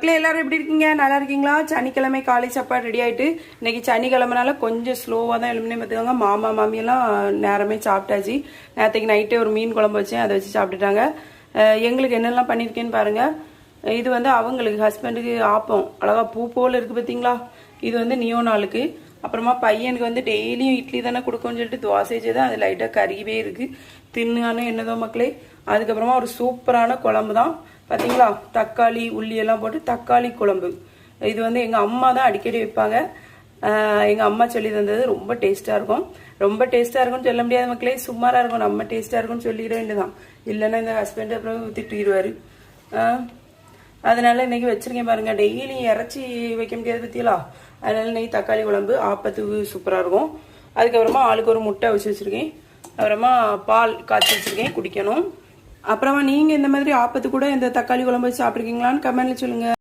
மக்களே எல்லாரும் எப்படி இருக்கீங்க? நல்லா இருக்கீங்களா? சனிக்கிழமை காலை சாப்பாடு ரெடி ஆயிட்டு இன்னைக்கு சனிக்கிழமைனால கொஞ்சம் ஸ்லோவாக தான் எழுமினே பார்த்துக்காங்க. மாமா மாமியெல்லாம் நேரமே சாப்பிட்டாச்சு. நேற்றுக்கு நைட்டே ஒரு மீன் குழம்பு வச்சேன், அதை வச்சு சாப்பிட்டுட்டாங்க. எங்களுக்கு என்னெல்லாம் பண்ணியிருக்கேன்னு பாருங்க. இது வந்து அவங்களுக்கு ஹஸ்பண்டுக்கு ஆப்பம் அழகா பூ போல் இருக்கு பார்த்தீங்களா? இது வந்து நியோனாளுக்கு. அப்புறமா பையனுக்கு வந்து டெய்லியும் இட்லி தானே கொடுக்கும்னு சொல்லிட்டு தோசை செய்தான், அது லைட்டாக கறியவே இருக்கு, தின்னானு என்னதோ மக்களே. அதுக்கப்புறமா ஒரு சூப்பரான குழம்பு தான் பார்த்தீங்களா, தக்காளி உள்ளி எல்லாம் போட்டு தக்காளி குழம்பு. இது வந்து எங்கள் அம்மா தான் அடிக்கடி வைப்பாங்க. எங்கள் அம்மா சொல்லி தந்தது ரொம்ப டேஸ்ட்டாக இருக்கும். ரொம்ப டேஸ்ட்டாக இருக்கும்னு சொல்ல முடியாத மக்களே, சுமாராக இருக்கும். நம்ம டேஸ்ட்டாக இருக்கும்னு சொல்லிட வேண்டியதான். இல்லைன்னா இந்த ஹஸ்பண்ட் அப்புறம் திட்டிடுவார். அதனால இன்னைக்கு வச்சிருக்கேன் பாருங்க. டெய்லி இறச்சி வைக்க முடியாது பத்தியலா, அதனால இன்னைக்கு தக்காளி குழம்பு ஆப்பத்துக்கு சூப்பராக இருக்கும். அதுக்கப்புறமா ஆளுக்கு ஒரு முட்டை வச்சு வச்சிருக்கேன். அப்புறமா பால் காய்ச்சி வச்சிருக்கேன், குடிக்கணும். அப்புறமா நீங்க இந்த மாதிரி ஆப்பத்து கூட இந்த தக்காளி குழம்பு வச்சு சாப்பிட்ருக்கீங்களான்னு கமெண்ட்ல சொல்லுங்க.